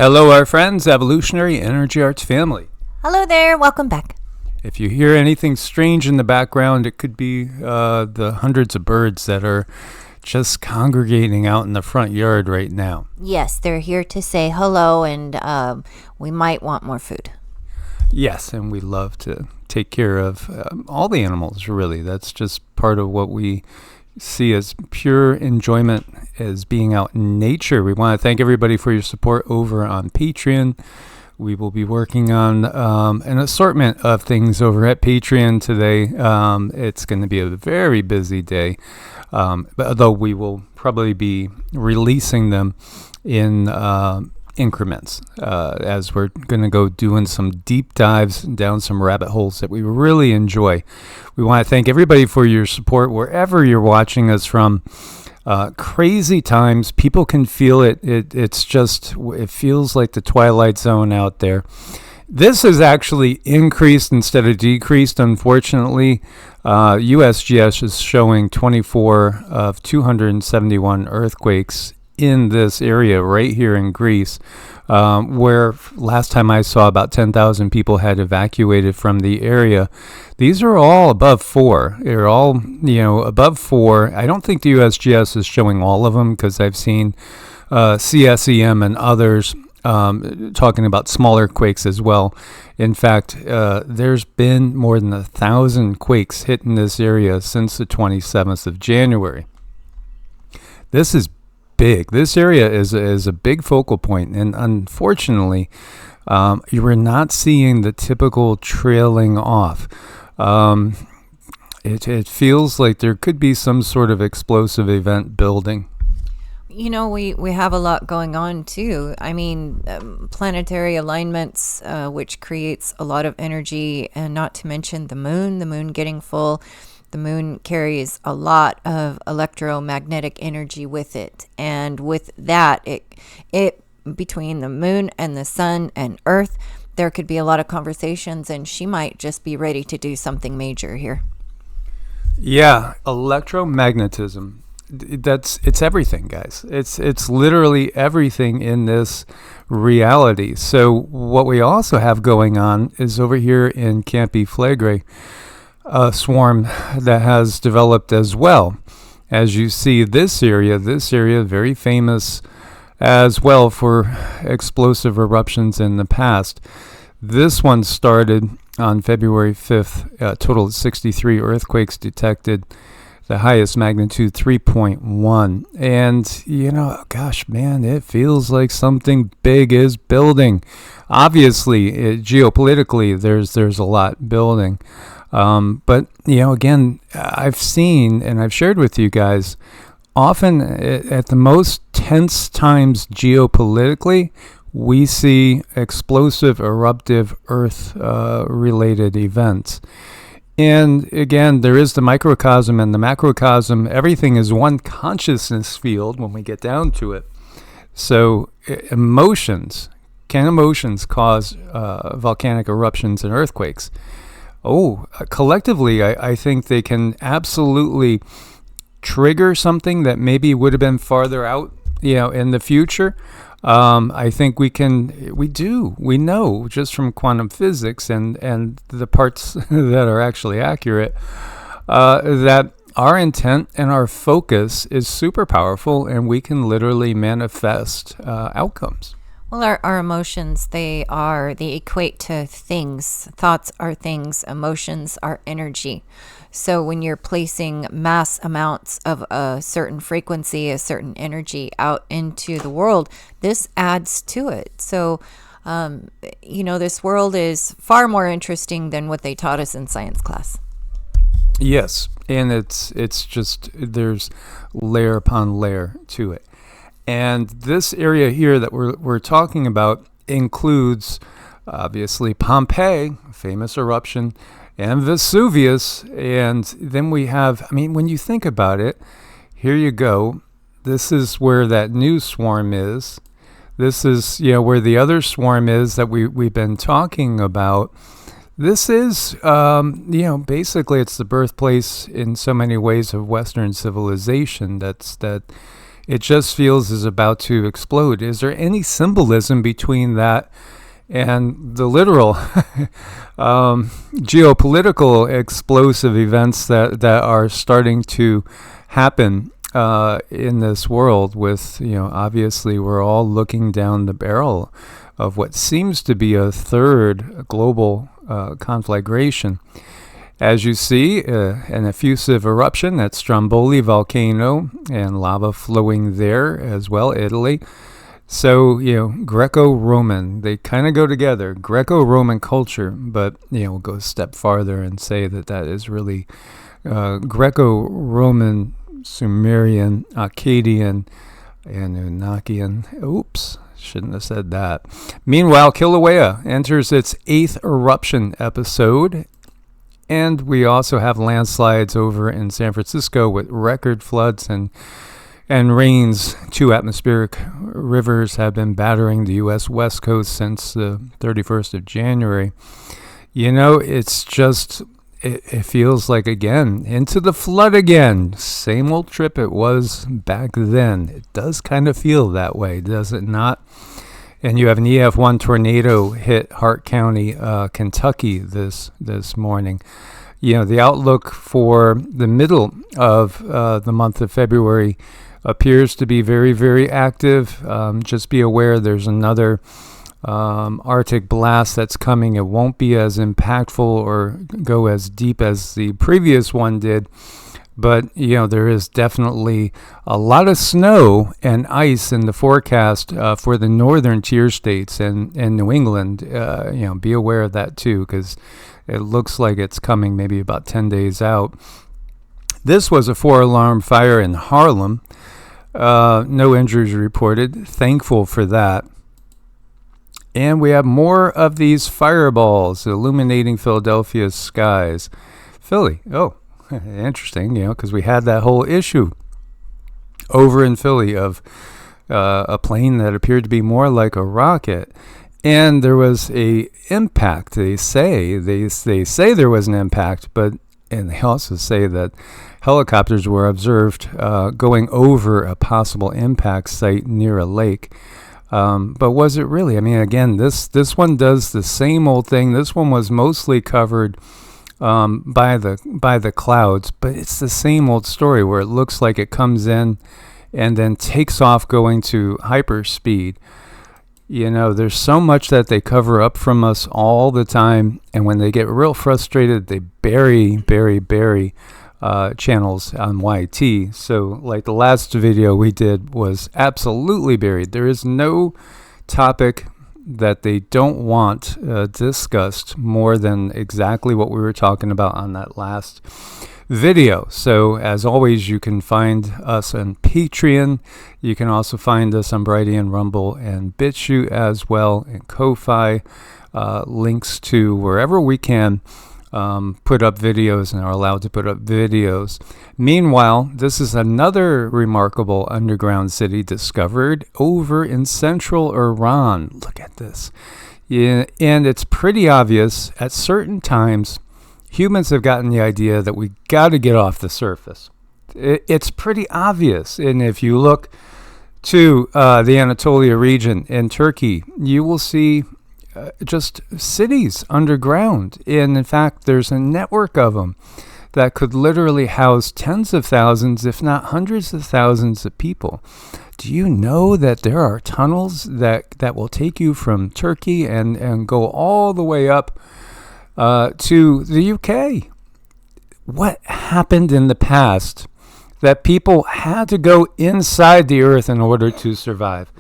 Hello, our friends, Evolutionary Energy Arts family. Hello there, welcome back. If you hear anything strange in the background, it could be the hundreds of birds that are just congregating out in the front yard right now. Yes, they're here to say hello, and we might want more food. Yes, and we love to take care of all the animals, really. That's just part of what we see as pure enjoyment as being out in nature. We want to thank everybody for your support over on Patreon. We will be working on an assortment of things over at Patreon today. It's going to be a very busy day, but although we will probably be releasing them in increments as we're going to go doing some deep dives down some rabbit holes that we really enjoy. We want to thank everybody for your support wherever you're watching us from. Crazy times. People can feel it. It feels like the twilight zone out there. This has actually increased instead of decreased, unfortunately. USGS is showing 24 of 271 earthquakes in this area right here in Greece, where last time I saw about 10,000 people had evacuated from the area. These are all above 4. They're all, above 4. I don't think the USGS is showing all of them because I've seen CSEM and others talking about smaller quakes as well. In fact, there's been more than 1,000 quakes hitting this area since the 27th of January. This is big. This area is a big focal point, and unfortunately, you are not seeing the typical trailing off. It feels like there could be some sort of explosive event building. We have a lot going on too. I mean, planetary alignments, which creates a lot of energy, and not to mention the moon getting full. The moon carries a lot of electromagnetic energy with it. And with that, it between the moon and the sun and Earth, there could be a lot of conversations, and she might just be ready to do something major here. Yeah, electromagnetism. It's everything, guys. It's literally everything in this reality. So what we also have going on is over here in Campi Flegrei, a swarm that has developed as well. As you see, this area very famous as well for explosive eruptions in the past. This one started on February 5th, a total of 63 earthquakes detected, the highest magnitude 3.1. And, gosh, man, it feels like something big is building. Obviously, geopolitically, there's a lot building. But, again, I've seen and I've shared with you guys, often at the most tense times geopolitically, we see explosive, eruptive Earth-related events. And again, there is the microcosm and the macrocosm. Everything is one consciousness field when we get down to it. So can emotions cause volcanic eruptions and earthquakes? Collectively, I think they can absolutely trigger something that maybe would have been farther out, in the future. I think we know just from quantum physics and the parts that are actually accurate, that our intent and our focus is super powerful, and we can literally manifest outcomes. Well, our emotions, they equate to things. Thoughts are things, emotions are energy. So when you're placing mass amounts of a certain frequency, a certain energy out into the world, this adds to it. So, this world is far more interesting than what they taught us in science class. Yes, and it's just, there's layer upon layer to it. And this area here that we're talking about includes, obviously, Pompeii, famous eruption, and Vesuvius. And then we have, when you think about it, here you go. This is where that new swarm is. This is, where the other swarm is that we've been talking about. This is, basically it's the birthplace in so many ways of Western civilization. That it just feels is about to explode. Is there any symbolism between that and the literal geopolitical explosive events that are starting to happen in this world? With, obviously we're all looking down the barrel of what seems to be a third global conflagration. As you see, an effusive eruption at Stromboli volcano and lava flowing there as well, Italy. So, Greco-Roman, they kind of go together, Greco-Roman culture, but, we'll go a step farther and say that is really Greco-Roman, Sumerian, Akkadian, and Anunnaki. Oops, shouldn't have said that. Meanwhile, Kilauea enters its 8th eruption episode, and we also have landslides over in San Francisco with record floods and rains. 2 atmospheric rivers have been battering the U.S. West Coast since the 31st of January. It's just, it feels like, again, into the flood again. Same old trip it was back then. It does kind of feel that way, does it not? And you have an EF1 tornado hit Hart County, Kentucky this morning. The outlook for the middle of the month of February appears to be very, very active. Just be aware there's another Arctic blast that's coming. It won't be as impactful or go as deep as the previous one did, but there is definitely a lot of snow and ice in the forecast for the northern tier states and New England. Be aware of that too, because it looks like it's coming maybe about 10 days out. This was a 4-alarm fire in Harlem. No injuries reported. Thankful for that. And we have more of these fireballs illuminating Philadelphia's skies. Philly. Oh, interesting, because we had that whole issue over in Philly of a plane that appeared to be more like a rocket. And there was a impact. They say there was an impact, and they also say that helicopters were observed going over a possible impact site near a lake. But was it really? I mean, again, this one does the same old thing. This one was mostly covered by the clouds, but it's the same old story where it looks like it comes in and then takes off going to hyperspeed. There's so much that they cover up from us all the time, and when they get real frustrated, they bury channels on YT. So like the last video we did was absolutely buried. There is no topic that they don't want discussed more than exactly what we were talking about on that last video. So as always, you can find us on Patreon. You can also find us on Brighteon, Rumble, and BitChute as well, and Ko-Fi. Links to wherever we can put up videos and are allowed to put up videos. Meanwhile, this is another remarkable underground city discovered over in central Iran. Look at this. Yeah, and it's pretty obvious at certain times humans have gotten the idea that we got to get off the surface. It's pretty obvious. And if you look to the Anatolia region in Turkey, you will see just cities underground. And in fact, there's a network of them that could literally house tens of thousands, if not hundreds of thousands of people. Do you know that there are tunnels that will take you from Turkey and go all the way up to the UK? What happened in the past that people had to go inside the earth in order to survive?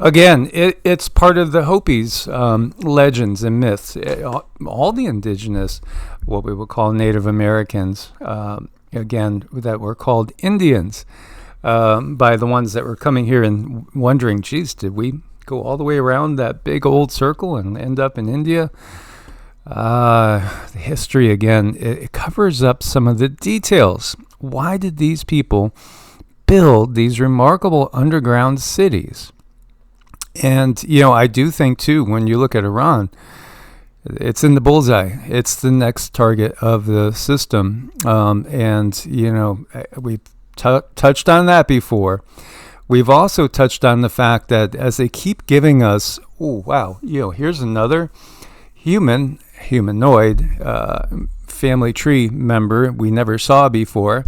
Again, it's part of the Hopis legends and myths. All the indigenous, what we would call Native Americans, again, that were called Indians by the ones that were coming here and wondering, geez, did we go all the way around that big old circle and end up in India? The history, again, it covers up some of the details. Why did these people build these remarkable underground cities? And, I do think, too, when you look at Iran, it's in the bullseye. It's the next target of the system. And, we've touched on that before. We've also touched on the fact that as they keep giving us, oh, wow, here's another humanoid family tree member we never saw before.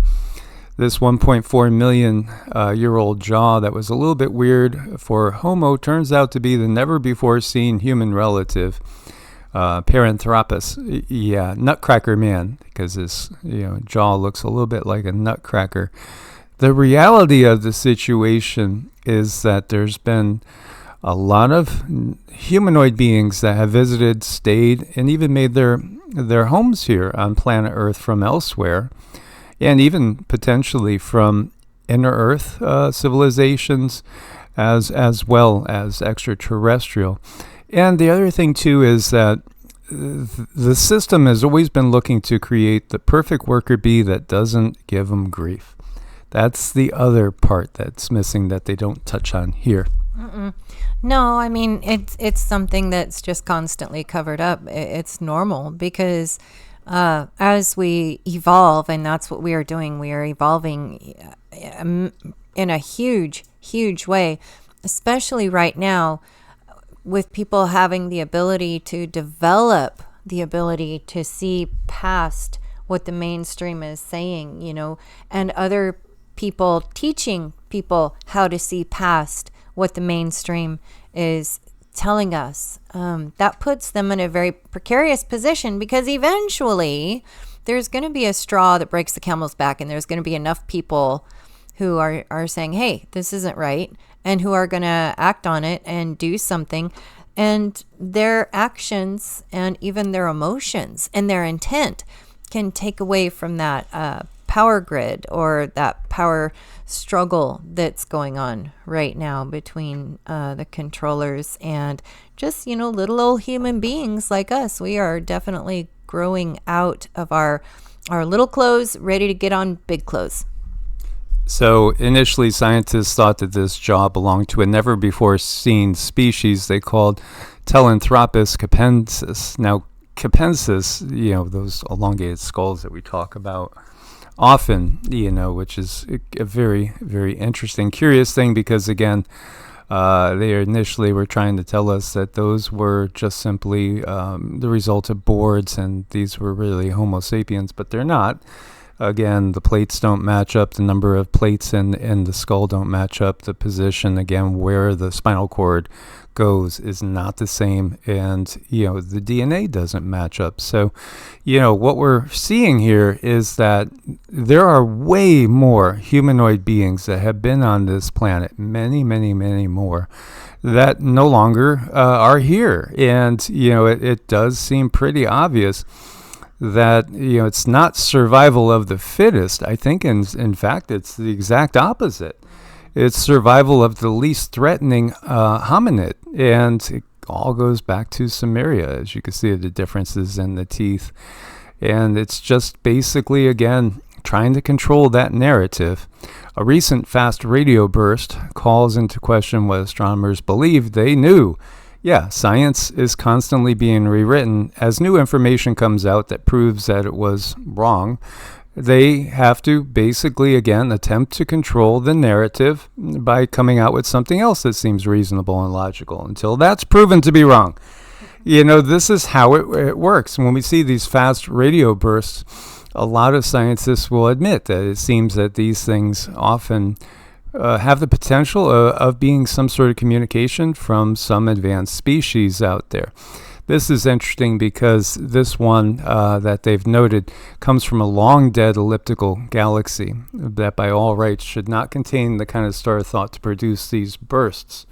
This 1.4 million year old jaw that was a little bit weird for Homo turns out to be the never before seen human relative, Paranthropus. Yeah, Nutcracker Man, because his jaw looks a little bit like a nutcracker. The reality of the situation is that there's been a lot of humanoid beings that have visited, stayed, and even made their homes here on planet Earth from elsewhere, and even potentially from inner Earth civilizations as well as extraterrestrial. And the other thing, too, is that the system has always been looking to create the perfect worker bee that doesn't give them grief. That's the other part that's missing that they don't touch on here. Mm-mm. No, I mean, it's something that's just constantly covered up. It's normal because as we evolve, and that's what we are doing, we are evolving in a huge, huge way, especially right now with people having the ability to develop the ability to see past what the mainstream is saying, and other people teaching people how to see past what the mainstream is telling us. That puts them in a very precarious position because eventually there's going to be a straw that breaks the camel's back, and there's going to be enough people who are saying, hey, this isn't right, and who are going to act on it and do something. And their actions and even their emotions and their intent can take away from that power grid or that power struggle that's going on right now between the controllers and just, little old human beings like us. We are definitely growing out of our little clothes, ready to get on big clothes. So initially, scientists thought that this jaw belonged to a never-before-seen species they called Telanthropus capensis. Now, capensis, those elongated skulls that we talk about often, which is a very, very interesting, curious thing because, again, they initially were trying to tell us that those were just simply the result of boards and these were really Homo sapiens, but they're not. Again, the plates don't match up. The number of plates in the skull don't match up. The position, again, where the spinal cord goes is not the same. And, the DNA doesn't match up. So, what we're seeing here is that there are way more humanoid beings that have been on this planet, many, many, many more, that no longer are here. And, it does seem pretty obvious that it's not survival of the fittest. I think in fact it's the exact opposite. It's survival of the least threatening hominid, and it all goes back to Sumeria, as you can see the differences in the teeth. And it's just basically, again, trying to control that narrative. A recent fast radio burst calls into question what astronomers believed they knew. Yeah, science is constantly being rewritten. As new information comes out that proves that it was wrong, they have to basically, again, attempt to control the narrative by coming out with something else that seems reasonable and logical until that's proven to be wrong. This is how it works. When we see these fast radio bursts, a lot of scientists will admit that it seems that these things often have the potential of being some sort of communication from some advanced species out there. This is interesting because this one that they've noted comes from a long dead elliptical galaxy that by all rights should not contain the kind of star thought to produce these bursts.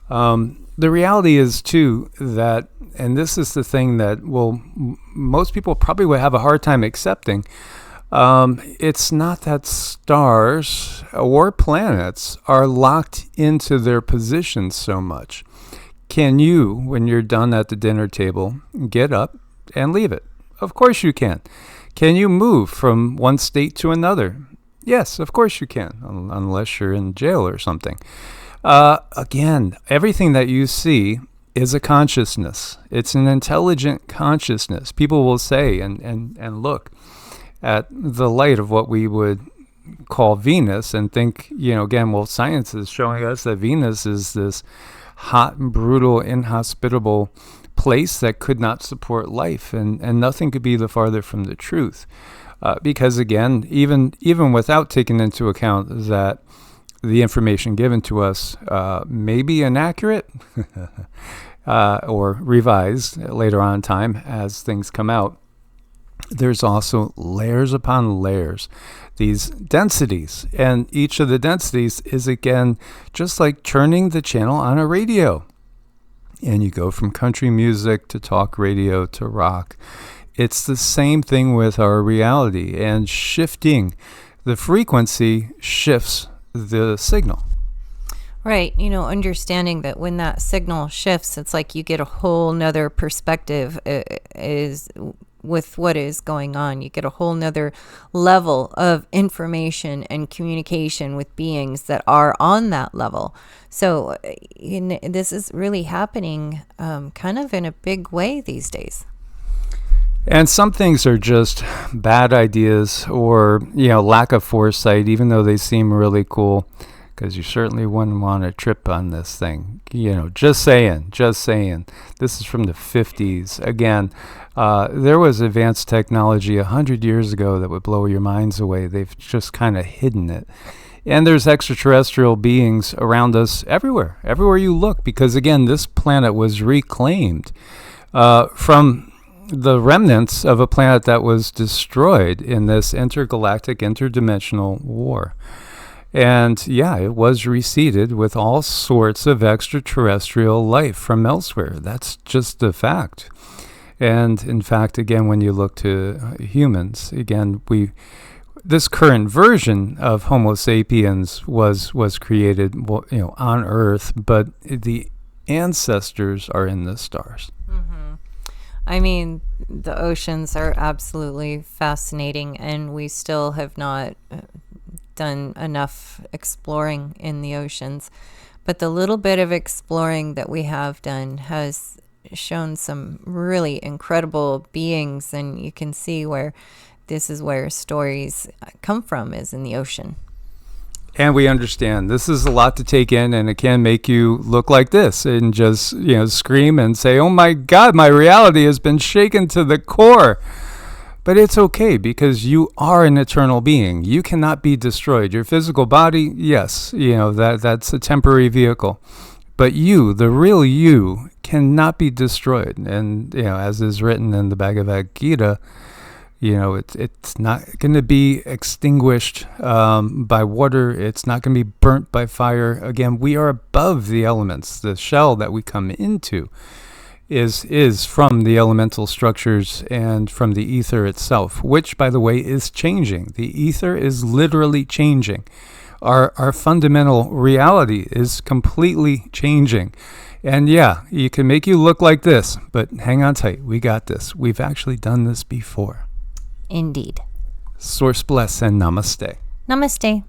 The reality is, too, that, and this is the thing that most people probably would have a hard time accepting, it's not that stars or planets are locked into their positions so much. Can you, when you're done at the dinner table, get up and leave it? Of course you can. Can you move from one state to another? Yes, of course you can, unless you're in jail or something. Again, everything that you see is a consciousness. It's an intelligent consciousness. People will say and look at the light of what we would call Venus and think, again, well, science is showing us that Venus is this hot, brutal, inhospitable place that could not support life, and nothing could be the farther from the truth. Because again, even without taking into account that the information given to us may be inaccurate or revised later on in time as things come out, there's also layers upon layers, these densities. And each of the densities is, again, just like turning the channel on a radio. And you go from country music to talk radio to rock. It's the same thing with our reality. And shifting the frequency shifts the signal. Right. Understanding that when that signal shifts, it's like you get a whole nother perspective is with what is going on. You get a whole nother level of information and communication with beings that are on that level. So this is really happening kind of in a big way these days. And some things are just bad ideas or, lack of foresight, even though they seem really cool, because you certainly wouldn't want to trip on this thing. Just saying. This is from the 50s. Again, there was advanced technology 100 years ago that would blow your minds away. They've just kind of hidden it. And there's extraterrestrial beings around us everywhere you look, because, again, this planet was reclaimed from the remnants of a planet that was destroyed in this intergalactic, interdimensional war. And yeah, it was reseeded with all sorts of extraterrestrial life from elsewhere. That's just a fact. And in fact, again, when you look to humans, again, this current version of Homo sapiens was created, on Earth, but the ancestors are in the stars. Mm-hmm. I mean, the oceans are absolutely fascinating, and we still have not done enough exploring in the oceans. But the little bit of exploring that we have done has shown some really incredible beings, and you can see where this is where stories come from, is in the ocean. And we understand this is a lot to take in, and it can make you look like this and just, scream and say, oh my God, my reality has been shaken to the core. But it's okay, because you are an eternal being. You cannot be destroyed. Your physical body, yes, that's a temporary vehicle. But you, the real you, cannot be destroyed. And, as is written in the Bhagavad Gita, it's not going to be extinguished by water. It's not going to be burnt by fire. Again, we are above the elements. The shell that we come into is from the elemental structures and from the ether itself, which, by the way, is changing. The ether is literally changing. Our fundamental reality is completely changing. And yeah, you can make you look like this, but hang on tight. We got this. We've actually done this before. Indeed. Source bless and namaste. Namaste.